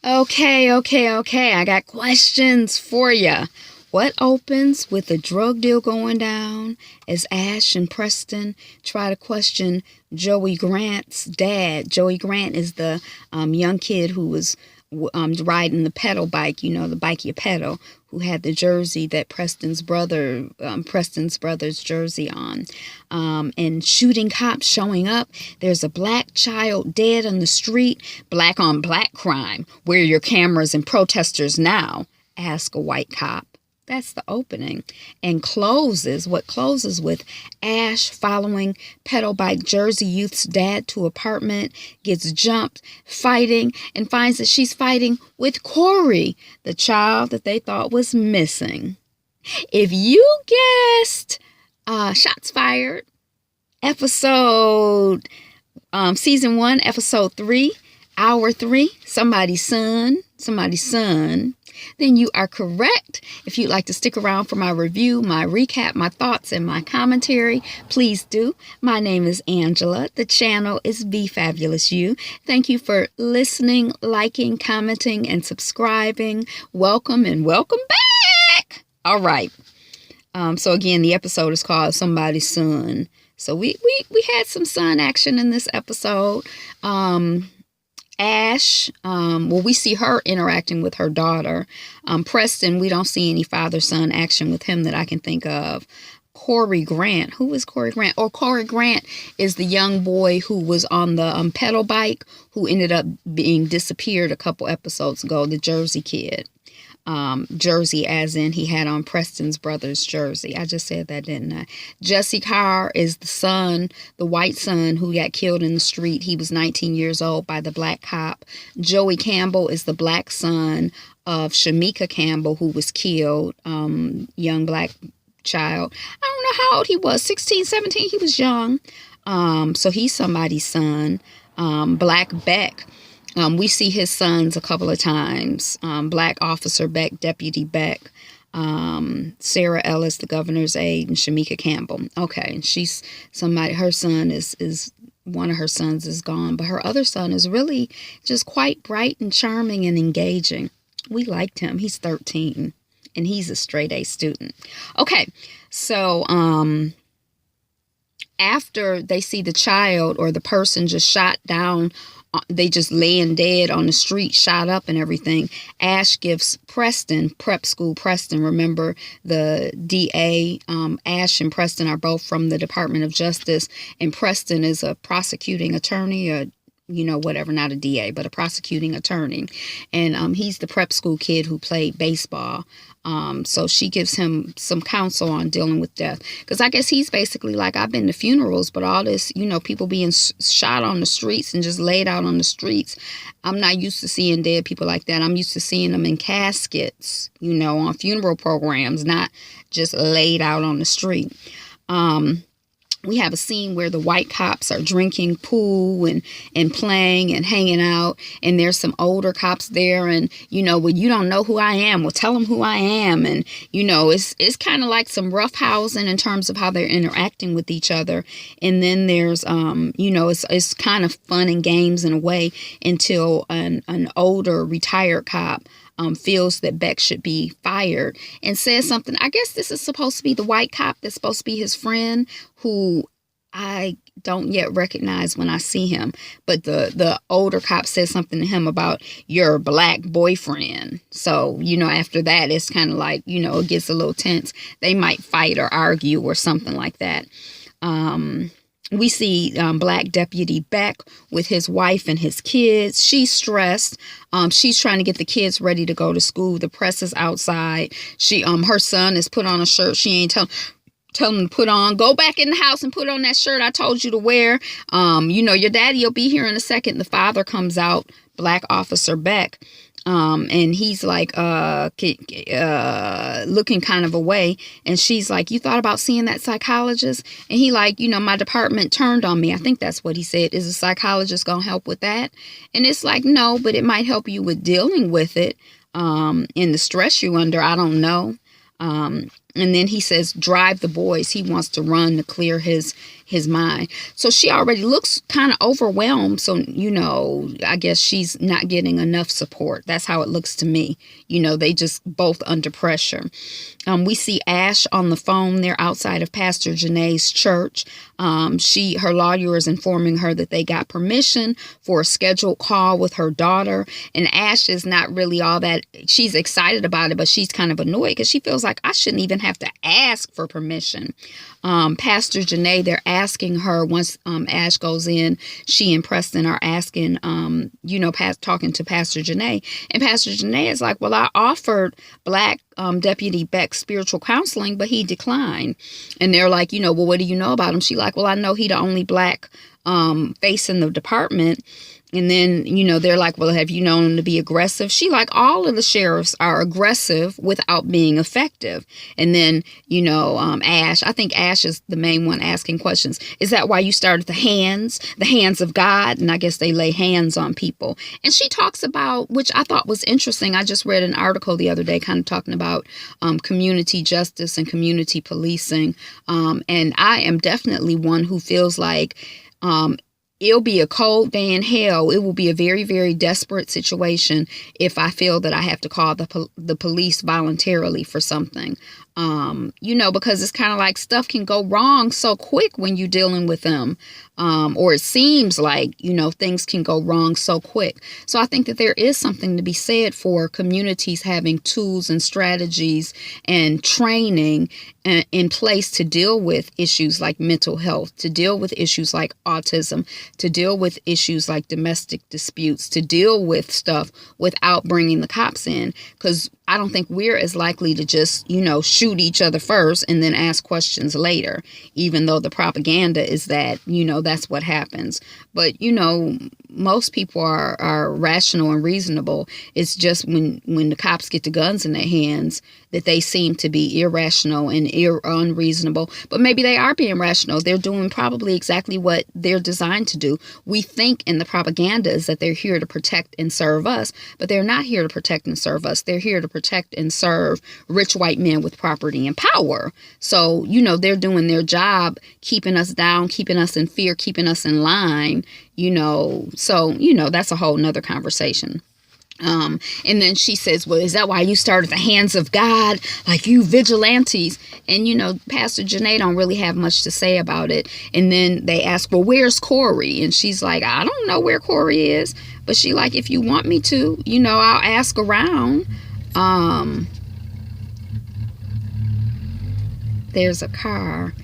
Okay. I got questions for you. What opens with a drug deal going down as Ash and Preston try to question Joey Grant's dad? Joey Grant is the young kid who was riding the pedal bike, the bike you pedal, who had the jersey that Preston's brother's jersey on, and shooting cops showing up. There's a black child dead on the street. Black on black crime. Where are your cameras and protesters now? Ask a white cop. That's the opening. And closes with Ash following pedal bike Jersey youth's dad to apartment, gets jumped, fighting, and finds that she's fighting with Corey, the child that they thought was missing. If you guessed Shots Fired, season 1, episode 3, hour 3, somebody's son, then you are correct. If you'd like to stick around for my review, my recap, my thoughts, and my commentary, please do. My name is Angela. The channel is Be Fabulous You. Thank you for listening, liking, commenting, and subscribing. Welcome and welcome back. All right. So again, the episode is called Somebody's Son. So we had some son action in this episode. Ash, we see her interacting with her daughter. Preston, we don't see any father-son action with him that I can think of. Corey Grant. Who is Corey Grant? Corey Grant is the young boy who was on the pedal bike who ended up being disappeared a couple episodes ago, the Jersey kid. Jersey as in he had on Preston's brother's jersey. I just said that, didn't I? Jesse Carr is the son, the white son who got killed in the street. He was 19 years old by the black cop. Joey Campbell is the black son of Shamika Campbell, who was killed, young black child. I don't know how old he was, 16, 17. He was young. So he's somebody's son. Black Beck. We see his sons a couple of times. Black Officer Beck, Deputy Beck, Sarah Ellis, the governor's aide, and Shamika Campbell. Okay, she's somebody. Her son is one of her sons is gone, but her other son is really just quite bright and charming and engaging. We liked him. He's 13, and he's a straight A student. Okay, so after they see the child or the person just shot down, they just laying dead on the street, shot up and everything, Ash gives Preston, prep school Preston, remember the DA, Ash and Preston are both from the Department of Justice, and Preston is a prosecuting attorney, or whatever, not a DA, but a prosecuting attorney. And he's the prep school kid who played baseball. So she gives him some counsel on dealing with death. Because I guess he's basically like, I've been to funerals, but all this, people being shot on the streets and just laid out on the streets. I'm not used to seeing dead people like that. I'm used to seeing them in caskets, on funeral programs, not just laid out on the street. We have a scene where the white cops are drinking pool and playing and hanging out. And there's some older cops there. And, well, you don't know who I am. Well, tell them who I am. And, it's kind of like some roughhousing in terms of how they're interacting with each other. And then there's, it's kind of fun and games in a way until an older retired cop feels that Beck should be fired and says something. I guess this is supposed to be the white cop that's supposed to be his friend, who I don't yet recognize when I see him. But the older cop says something to him about your black boyfriend. So, after that, it's kind of like, it gets a little tense. They might fight or argue or something like that. We see Black Deputy Beck with his wife and his kids. She's stressed. She's trying to get the kids ready to go to school. The press is outside. Her son has put on a shirt she ain't tell him to put on. Go back in the house and put on that shirt I told you to wear. Your daddy will be here in a second. The father comes out, Black Officer Beck. And he's like, looking kind of away. And she's like, you thought about seeing that psychologist? And he like, my department turned on me. I think that's what he said. Is a psychologist going to help with that? And it's like, no, but it might help you with dealing with it, and the stress you under. I don't know. And then he says, drive the boys. He wants to run to clear his mind. So she already looks kind of overwhelmed. So, I guess she's not getting enough support. That's how it looks to me. They just both under pressure. We see Ash on the phone. They're outside of Pastor Janae's church. Her lawyer is informing her that they got permission for a scheduled call with her daughter. And Ash is not really all that. She's excited about it, but she's kind of annoyed because she feels like I shouldn't even have to ask for permission. Pastor Janae, they're asking her once Ash goes in, she and Preston are asking, talking to Pastor Janae. And Pastor Janae is like, well, I offered Black Deputy Beck spiritual counseling, but he declined. And they're like, well, what do you know about him? She like, well, I know he the only Black face in the department. And then, they're like, well, have you known him to be aggressive? She like, all of the sheriffs are aggressive without being effective. And then, Ash, I think Ash is the main one asking questions. Is that why you started the hands of God? And I guess they lay hands on people. And she talks about, which I thought was interesting. I just read an article the other day kind of talking about community justice and community policing. And I am definitely one who feels like, it'll be a cold day in hell. It will be a very, very desperate situation if I feel that I have to call the police voluntarily for something. Because it's kind of like stuff can go wrong so quick when you're dealing with them. Or it seems like, things can go wrong so quick. So I think that there is something to be said for communities having tools and strategies and training in place to deal with issues like mental health, to deal with issues like autism, to deal with issues like domestic disputes, to deal with stuff without bringing the cops in. Because I don't think we're as likely to just, shoot each other first and then ask questions later, even though the propaganda is that, that's what happens. But, most people are rational and reasonable. It's just when the cops get the guns in their hands that they seem to be irrational and unreasonable. But maybe they are being rational. They're doing probably exactly what they're designed to do. We think in the propaganda is that they're here to protect and serve us, but they're not here to protect and serve us. They're here to protect and serve rich white men with property and power. So, they're doing their job, keeping us down, keeping us in fear, keeping us in line, so, that's a whole nother conversation. And then she says, well, is that why you started the hands of God? Like you vigilantes. And, Pastor Janae don't really have much to say about it. And then they ask, well, where's Corey? And she's like, I don't know where Corey is. But she like, if you want me to, I'll ask around. There's a car.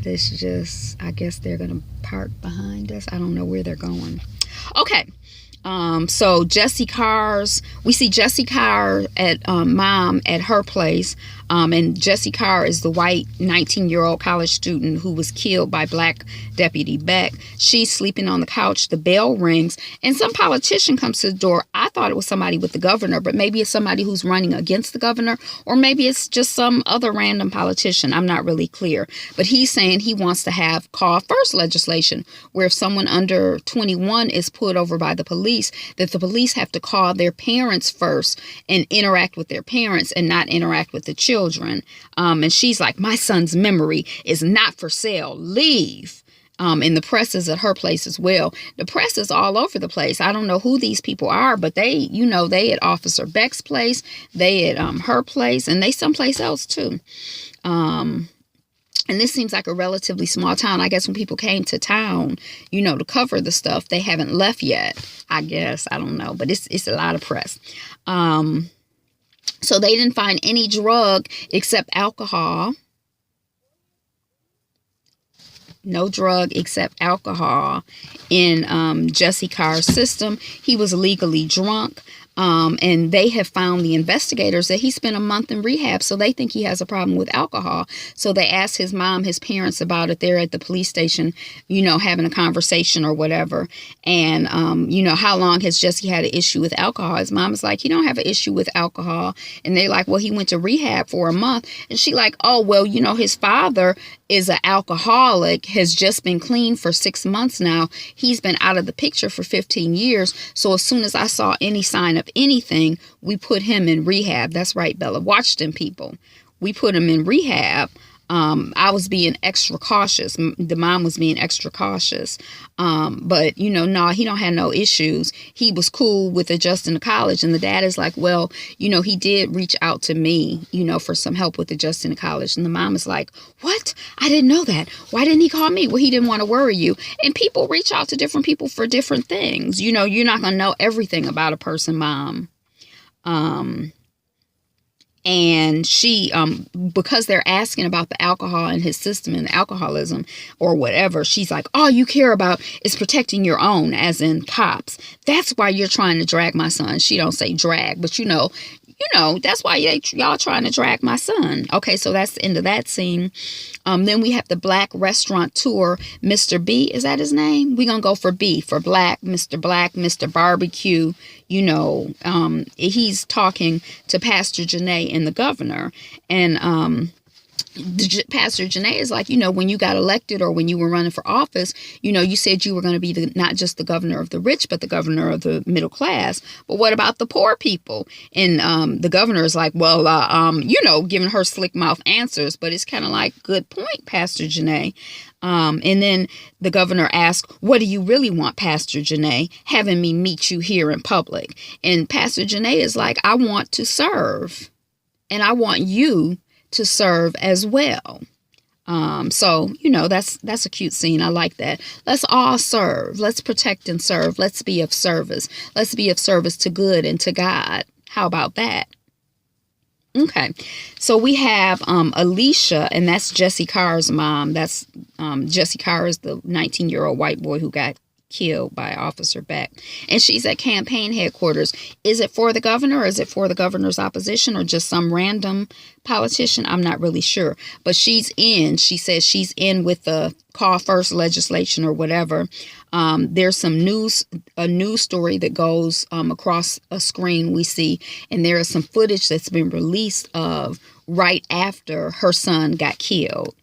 This just, I guess they're going to park behind us. I don't know where they're going. Okay. So we see Jessie Carr at mom at her place. And Jessie Carr is the white 19-year-old college student who was killed by Black Deputy Beck. She's sleeping on the couch. The bell rings and some politician comes to the door. I thought it was somebody with the governor, but maybe it's somebody who's running against the governor, or maybe it's just some other random politician. I'm not really clear, but he's saying he wants to have call first legislation where if someone under 21 is pulled over by the police, that the police have to call their parents first and interact with their parents and not interact with the children. And she's like, my son's memory is not for sale. Leave. And the press is at her place as well. The press is all over the place. I don't know who these people are, but they at Officer Beck's place, they at her place, and they someplace else too. And this seems like a relatively small town. I guess when people came to town, to cover the stuff, they haven't left yet. I guess, I don't know, but it's a lot of press. So they didn't find any drug except alcohol. No drug except alcohol in Jessie Carr's system. He was legally drunk. And they have found, the investigators, that he spent a month in rehab, so they think he has a problem with alcohol. So they asked his mom, his parents about it. They're at the police station, having a conversation or whatever. And, how long has Jesse had an issue with alcohol? His mom is like, he don't have an issue with alcohol. And they're like, well, he went to rehab for a month. And she like, oh, well, his father is an alcoholic, has just been clean for 6 months now. He's been out of the picture for 15 years. So as soon as I saw any sign of if anything, we put him in rehab. That's right, Bella. Watch them people. We put him in rehab. I was being extra cautious. The mom was being extra cautious. But, no, he don't have no issues. He was cool with adjusting to college. And the dad is like, well, he did reach out to me, for some help with adjusting to college. And the mom is like, what? I didn't know that. Why didn't he call me? Well, he didn't want to worry you. And people reach out to different people for different things. You're not going to know everything about a person, mom. And she, because they're asking about the alcohol in his system and alcoholism or whatever, she's like, all you care about is protecting your own, as in cops. That's why you're trying to drag my son. She don't say drag, but that's why y'all trying to drag my son. Okay, so that's the end of that scene. Then we have the black restaurateur, Mr. B. Is that his name? We're going to go for B, for Black, Mr. Barbecue. He's talking to Pastor Janae and the governor. And Pastor Janae is like, when you got elected or when you were running for office, you said you were going to be not just the governor of the rich, but the governor of the middle class. But what about the poor people? And the governor is like, well, giving her slick mouth answers. But it's kind of like, good point, Pastor Janae. And then the governor asked, what do you really want, Pastor Janae, having me meet you here in public? And Pastor Janae is like, I want to serve, and I want you to serve as well. So that's a cute scene. I like that. Let's all serve. Let's protect and serve. Let's be of service. Let's be of service to good and to God. How about that? Okay, so we have Alicia, and that's Jesse Carr's mom. That's Jesse Carr is the 19-year-old white boy who got killed by Officer Beck. And she's at campaign headquarters. Is it for the governor, or is it for the governor's opposition, or just some random politician? I'm not really sure. But she says she's in with the Call First legislation or whatever. There's a news story that goes across a screen we see, and there is some footage that's been released of right after her son got killed.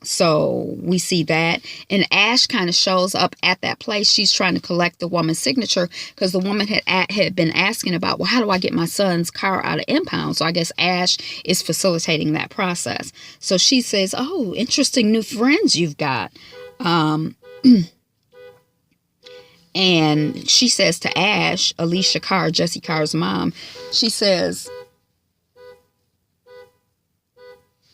So we see that, and Ash kind of shows up at that place. She's trying to collect the woman's signature because the woman had been asking about, well, how do I get my son's car out of impound? So I guess Ash is facilitating that process. So she says, oh, interesting new friends you've got. And she says to Ash, Alicia Carr, Jesse Carr's mom, she says,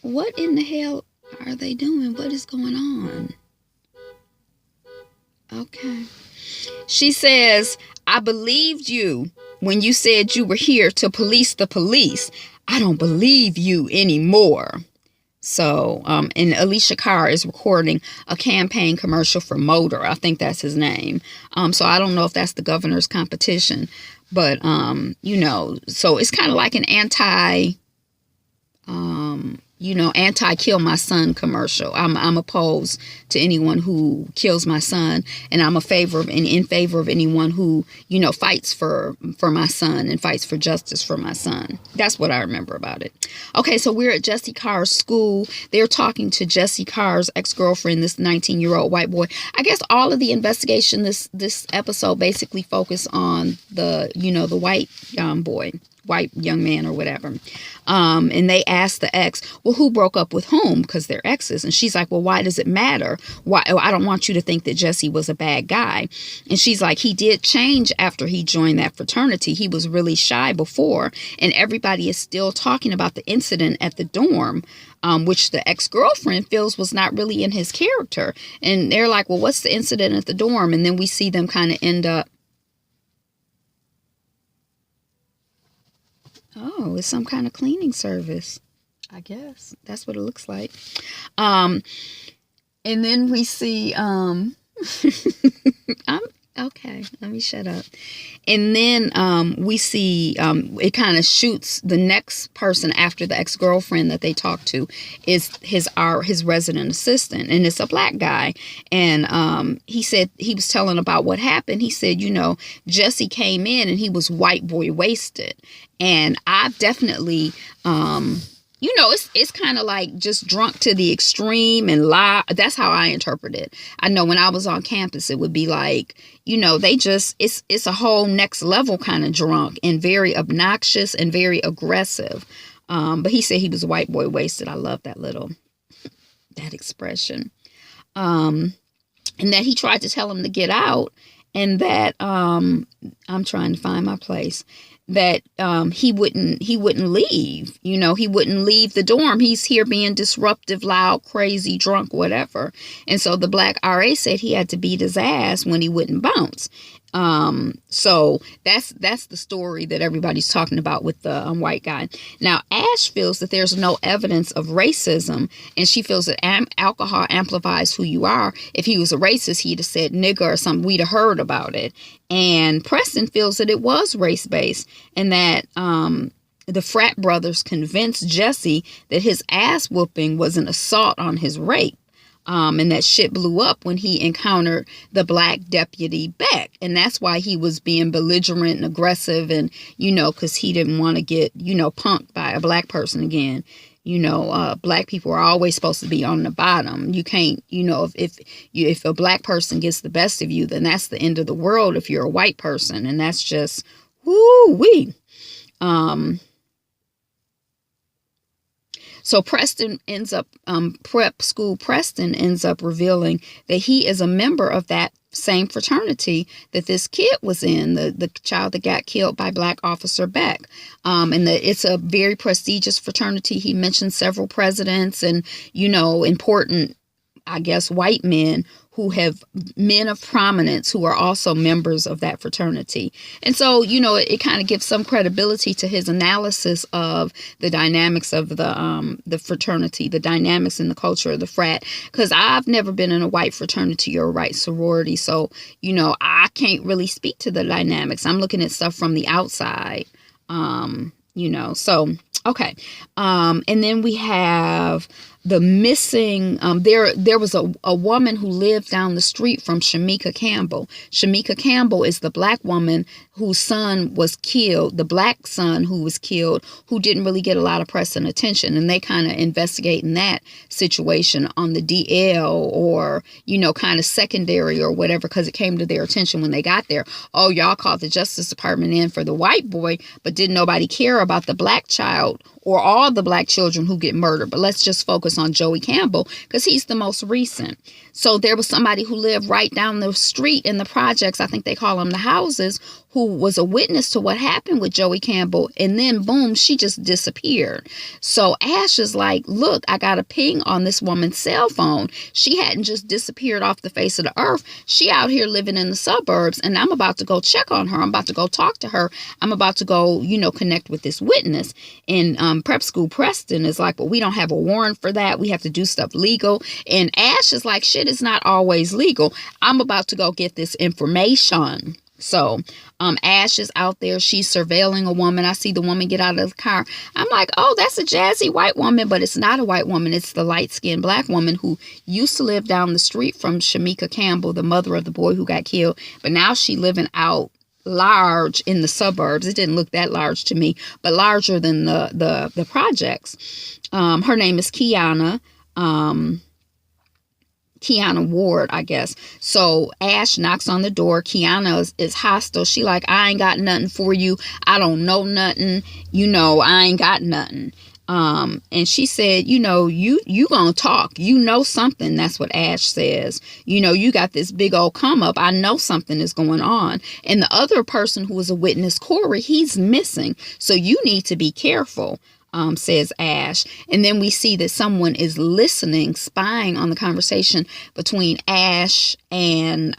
what in the hell are they doing? What is going on? Okay. She says, I believed you when you said you were here to police the police. I don't believe you anymore. So, and Alicia Carr is recording a campaign commercial for Motor. I think that's his name. So I don't know if that's the governor's competition, but, so it's kind of like an anti-kill my son commercial. I'm opposed to anyone who kills my son, and I'm in favor of anyone who, fights for my son and fights for justice for my son. That's what I remember about it. Okay, so we're at Jesse Carr's school. They're talking to Jesse Carr's ex-girlfriend, this 19-year-old white boy. I guess all of the investigation this episode basically focused on the white boy. White young man or whatever. And they asked the ex, well, who broke up with whom? Because they're exes. And she's like, well, why does it matter? Why? I don't want you to think that Jesse was a bad guy. And she's like, he did change after he joined that fraternity. He was really shy before. And everybody is still talking about the incident at the dorm, which the ex-girlfriend feels was not really in his character. And they're like, well, what's the incident at the dorm? And then we see them kind of end up, oh, it's some kind of cleaning service. I guess that's what it looks like. And then we see, okay, let me shut up. And then we see it kind of shoots the next person after the ex-girlfriend that they talked to is his resident assistant, and it's a black guy. And he said, he was telling about what happened. He said, Jesse came in and he was white boy wasted. And I've definitely it's kind of like just drunk to the extreme and lie. That's how I interpret it. I know when I was on campus, it would be like, they just, it's a whole next level kind of drunk and very obnoxious and very aggressive. But he said he was a white boy wasted. I love that expression. And that he tried to tell him to get out, and that, I'm trying to find my place, that he wouldn't leave. He wouldn't leave the dorm. He's here being disruptive, loud, crazy, drunk, whatever. And so the black RA said he had to beat his ass when he wouldn't bounce. So that's the story that everybody's talking about with the white guy. Now, Ash feels that there's no evidence of racism, and she feels that alcohol amplifies who you are. If he was a racist, he'd have said nigger or something. We'd have heard about it. And Preston feels that it was race-based, and that the frat brothers convinced Jesse that his ass whooping was an assault on his rape. And that shit blew up when he encountered the black deputy Beck. And that's why he was being belligerent and aggressive, and, because he didn't want to get, punked by a black person again. Black people are always supposed to be on the bottom. You can't, if a black person gets the best of you, then that's the end of the world if you're a white person. And that's just, woo-wee. So Preston ends up, prep school Preston ends up revealing that he is a member of that same fraternity that this kid was in, the child that got killed by Black Officer Beck. And that it's a very prestigious fraternity. He mentioned several presidents and, important, I guess, white men who have men of prominence who are also members of that fraternity. And so, it kind of gives some credibility to his analysis of the dynamics of the fraternity, the dynamics in the culture of the frat. Because I've never been in a white fraternity or a white sorority. So, I can't really speak to the dynamics. I'm looking at stuff from the outside, so, okay. And then we have the missing, there was a woman who lived down the street from Shamika Campbell. Shamika Campbell is the black woman whose son was killed, the black son who was killed, who didn't really get a lot of press and attention. And they kind of investigating that situation on the DL or, kind of secondary or whatever, because it came to their attention when they got there. Oh, y'all called the Justice Department in for the white boy, but didn't nobody care about the black child or all the black children who get murdered. But let's just focus on Joey Campbell because he's the most recent. So there was somebody who lived right down the street in the projects, I think they call them the houses, who was a witness to what happened with Joey Campbell. And then, boom, she just disappeared. So Ash is like, look, I got a ping on this woman's cell phone. She hadn't just disappeared off the face of the earth. She out here living in the suburbs, and I'm about to go check on her. I'm about to go talk to her. I'm about to go, connect with this witness. And prep school Preston is like, well, we don't have a warrant for that. We have to do stuff legal. And Ash is like, shit is not always legal. I'm about to go get this information. So Ash is out there. She's surveilling a woman. I see the woman get out of the car. I'm like, oh, that's a jazzy white woman, but it's not a white woman. It's the light-skinned black woman who used to live down the street from Shamika Campbell, the mother of the boy who got killed. But now she living out large in the suburbs. It didn't look that large to me, but larger than the projects. Her name is Kiana. Kiana Ward, I guess. So Ash knocks on the door. Kiana is hostile. She like, I ain't got nothing for you. I don't know nothing. I ain't got nothing. And she said, you gonna talk. Something. That's what Ash says. You got this big old come up. I know something is going on. And the other person who was a witness, Corey, he's missing. So you need to be careful. Says Ash. And then we see that someone is listening, spying on the conversation between Ash and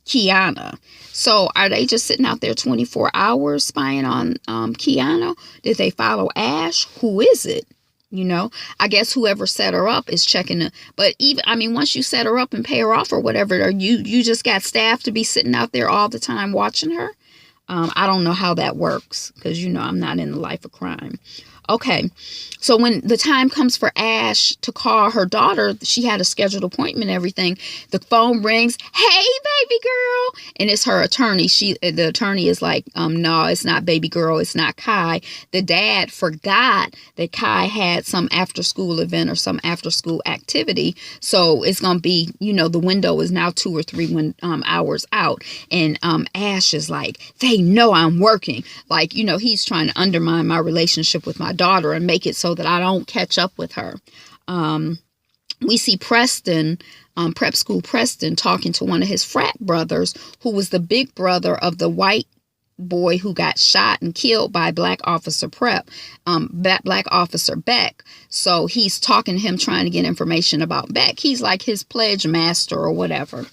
Kiana. So are they just sitting out there 24 hours spying on Kiana? Did they follow Ash? Who is it? I guess whoever set her up is checking. But once you set her up and pay her off or whatever, you just got staff to be sitting out there all the time watching her. I don't know how that works because, I'm not in the life of crime. Okay, so when the time comes for Ash to call her daughter, she had a scheduled appointment and everything. The phone rings. Hey, baby girl. And it's her attorney. The attorney is like, no, it's not baby girl. It's not Kai. The dad forgot that Kai had some after school event or some after school activity. So it's going to be, the window is now 2 or 3 hours out. And Ash is like, they know I'm working. Like, he's trying to undermine my relationship with my daughter and make it so that I don't catch up with her. We see Preston, prep school Preston, talking to one of his frat brothers, who was the big brother of the white boy who got shot and killed by Black Officer Black Officer Beck. So he's talking to him, trying to get information about Beck. He's like his pledge master or whatever.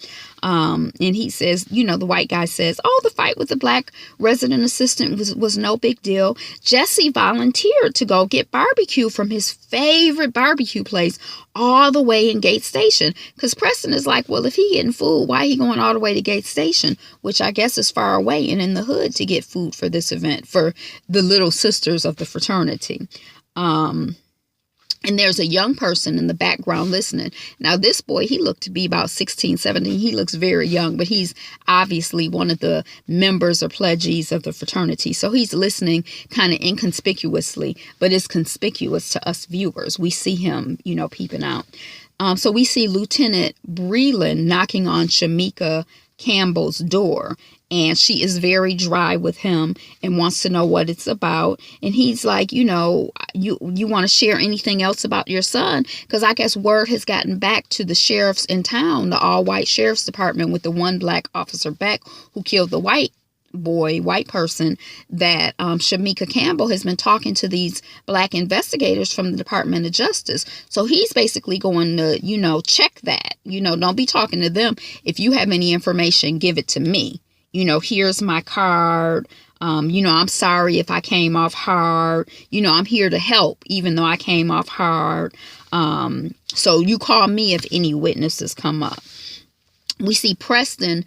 And he says, the white guy says, oh, the fight with the black resident assistant was no big deal. Jesse volunteered to go get barbecue from his favorite barbecue place all the way in Gate Station. Because Preston is like, well, if he getting food, why he going all the way to Gate Station? Which I guess is far away and in the hood to get food for this event for the little sisters of the fraternity. And there's a young person in the background listening. Now, this boy, he looked to be about 16, 17. He looks very young, but he's obviously one of the members or pledgees of the fraternity. So he's listening kind of inconspicuously, but it's conspicuous to us viewers. We see him, peeping out. So we see Lieutenant Breland knocking on Shamika Campbell's door. And she is very dry with him and wants to know what it's about. And he's like, you want to share anything else about your son? Because I guess word has gotten back to the sheriffs in town, the all-white sheriff's department with the one Black Officer Beck who killed the white person, that Shamika Campbell has been talking to these black investigators from the Department of Justice. So he's basically going to, check that. Don't be talking to them. If you have any information, give it to me. Here's my card. I'm sorry if I came off hard. I'm here to help, even though I came off hard. So you call me if any witnesses come up. We see Preston.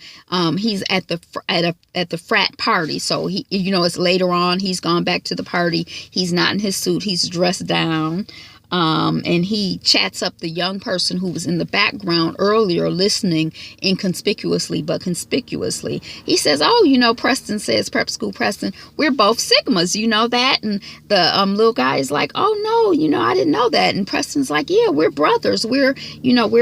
He's at the frat party. So he, it's later on. He's gone back to the party. He's not in his suit. He's dressed down. And he chats up the young person who was in the background earlier, listening inconspicuously but conspicuously. He says, oh, Preston says, prep school Preston, we're both Sigmas, you know that? And the little guy is like, oh, no, I didn't know that. And Preston's like, yeah, we're brothers. We're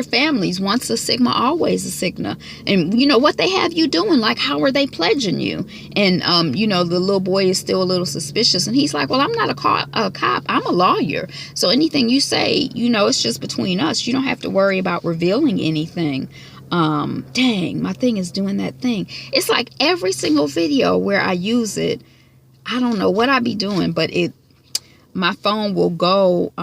families. Once a Sigma, always a Sigma. And, what they have you doing? Like, how are they pledging you? And, the little boy is still a little suspicious. And he's like, well, I'm not a cop. I'm a lawyer. So anything you say, it's just between us. You don't have to worry about revealing anything. Dang, my thing is doing that thing. It's like every single video where I use it, I don't know what I be doing, but my phone will go,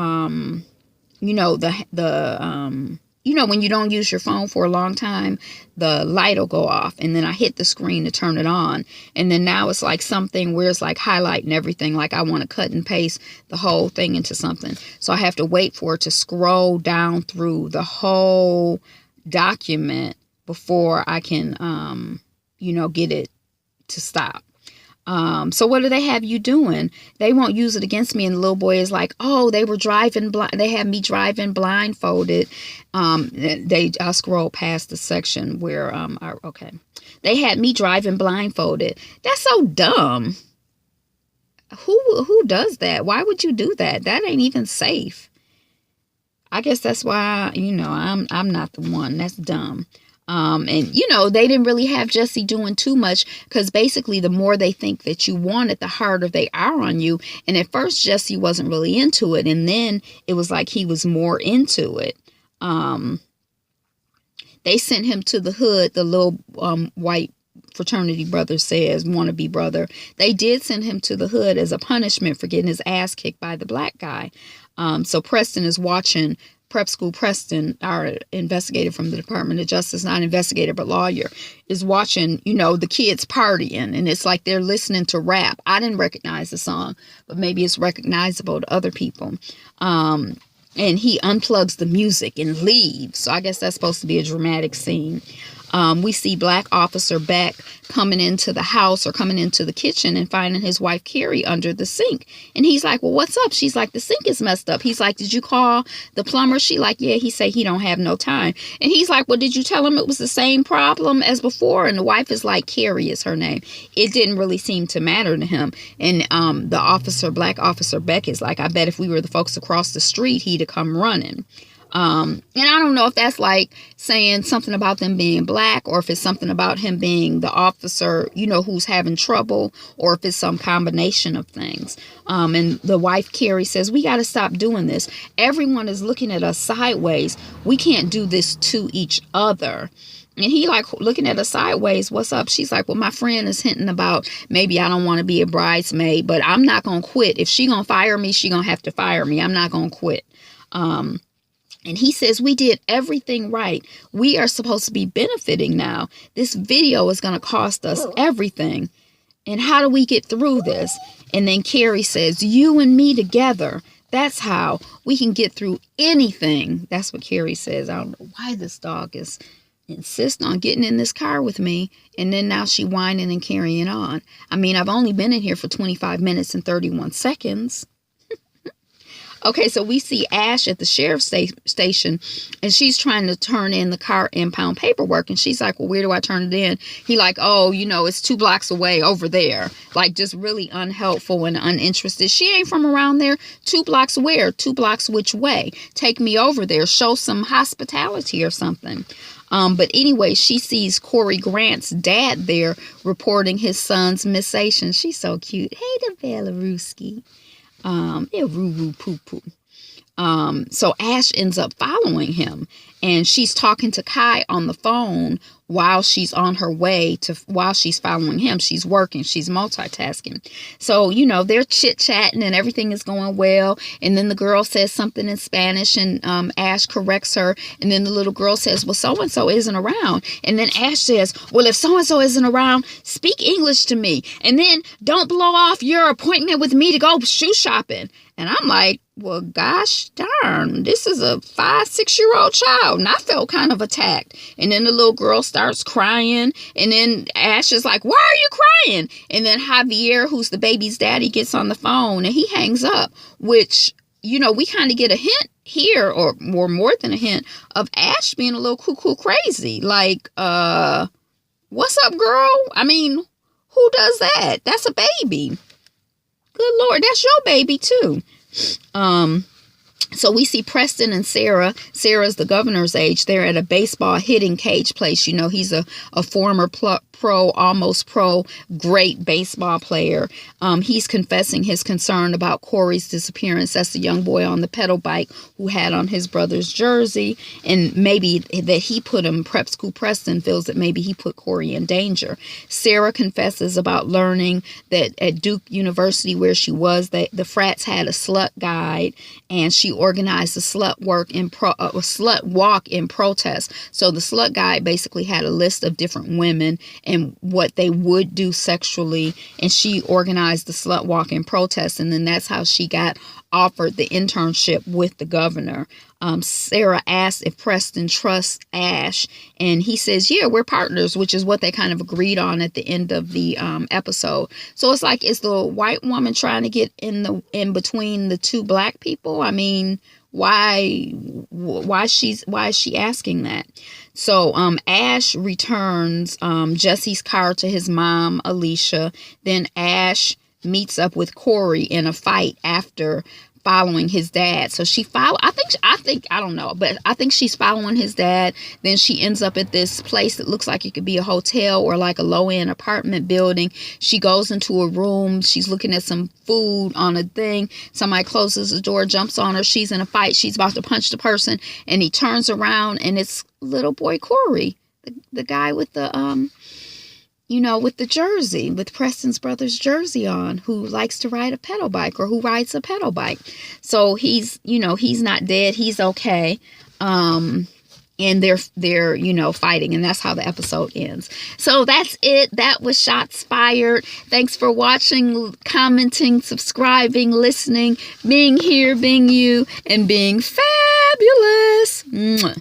when you don't use your phone for a long time, the light will go off, and then I hit the screen to turn it on. And then now it's like something where it's like highlighting everything. Like I want to cut and paste the whole thing into something. So I have to wait for it to scroll down through the whole document before I can, get it to stop. So what do they have you doing? They won't use it against me. And the little boy is like, oh, they had me driving blindfolded. I'll scroll past the section where, okay. They had me driving blindfolded. That's so dumb. Who does that? Why would you do that? That ain't even safe. I guess that's why, I'm not the one. That's dumb. And they didn't really have Jesse doing too much, because basically the more they think that you want it, the harder they are on you. And at first Jesse wasn't really into it, and then it was like he was more into it. They sent him to the hood, the little white fraternity brother says, wannabe brother. They did send him to the hood as a punishment for getting his ass kicked by the black guy. So Preston is watching. Prep school Preston, our investigator from the Department of Justice, not investigator but lawyer, is watching, the kids partying, and it's like they're listening to rap. I didn't recognize the song, but maybe it's recognizable to other people. And he unplugs the music and leaves. So I guess that's supposed to be a dramatic scene. We see Black Officer Beck coming into the house or coming into the kitchen and finding his wife Carrie under the sink. And he's like, well, what's up? She's like, the sink is messed up. He's like, did you call the plumber? She like, yeah. He say he don't have no time. And he's like, well, did you tell him it was the same problem as before? And the wife is like, Carrie is her name. It didn't really seem to matter to him. And the Black Officer Beck is like, I bet if we were the folks across the street, he'd have come running. And I don't know if that's like saying something about them being black, or if it's something about him being the officer, who's having trouble, or if it's some combination of things. And the wife, Carrie, says, we got to stop doing this. Everyone is looking at us sideways. We can't do this to each other. And he like looking at her sideways, what's up? She's like, well, my friend is hinting about maybe I don't want to be a bridesmaid, but I'm not going to quit. If she going to fire me, she going to have to fire me. I'm not going to quit. And he says, we did everything right. We are supposed to be benefiting now. This video is going to cost us everything. And how do we get through this? And then Carrie says, you and me together. That's how we can get through anything. That's what Carrie says. I don't know why this dog is insisting on getting in this car with me. And then now she whining and carrying on. I mean, I've only been in here for 25 minutes and 31 seconds. Okay, so we see Ash at the sheriff's station, and she's trying to turn in the car impound paperwork. And she's like, well, where do I turn it in? He like, oh, it's 2 blocks away over there. Like, just really unhelpful and uninterested. She ain't from around there. 2 blocks where? 2 blocks which way? Take me over there. Show some hospitality or something. But anyway, she sees Corey Grant's dad there reporting his son's missation. She's so cute. Hey, the Belaruski. Roo poo poo. So Ash ends up following him, and she's talking to Kai on the phone while she's on her way while she's following him. She's working, she's multitasking. So, they're chit-chatting and everything is going well. And then the girl says something in Spanish, and Ash corrects her. And then the little girl says, well, so-and-so isn't around. And then Ash says, well, if so-and-so isn't around, speak English to me. And then don't blow off your appointment with me to go shoe shopping. And I'm like, well, gosh darn, this is a 5-6-year-old child. And I felt kind of attacked. And then the little girl starts crying. And then Ash is like, why are you crying? And then Javier, who's the baby's daddy, gets on the phone and he hangs up, which, we kind of get a hint here, or more than a hint, of Ash being a little cuckoo crazy. Like, what's up, girl? I mean, who does that? That's a baby. Good Lord, that's your baby too. So we see Preston and Sarah. Sarah's the governor's age. They're at a baseball hitting cage place. He's a former pro, almost pro, great baseball player. He's confessing his concern about Corey's disappearance. That's the young boy on the pedal bike who had on his brother's jersey. And maybe that he put him, prep school Preston feels that maybe he put Corey in danger. Sarah confesses about learning that at Duke University, where she was, the frats had a slut guide, and she organized a slut walk in protest. So the slut guide basically had a list of different women and what they would do sexually, and she organized the slut walk in protest, and then that's how she got offered the internship with the governor. Sarah asked if Preston trusts Ash, and he says, yeah, we're partners, which is what they kind of agreed on at the end of the episode. So it's like, is the white woman trying to get in between the 2 black people? I mean, why is she asking that? So Ash returns Jesse's car to his mom, Alicia. Then Ash meets up with Corey in a fight after following his dad. So I don't know, but I think she's following his dad. Then she ends up at this place that looks like it could be a hotel or like a low-end apartment building. She goes into a room. She's looking at some food on a thing. Somebody closes the door, jumps on her. She's in a fight. She's about to punch the person, and he turns around, and it's little boy Corey, the guy with the with the jersey, with Preston's brother's jersey on, who likes to ride a pedal bike, or who rides a pedal bike. So he's not dead. He's okay. And they're fighting, and that's how the episode ends. So that's it. That was Shots Fired. Thanks for watching, commenting, subscribing, listening, being here, being you, and being fabulous. Mwah.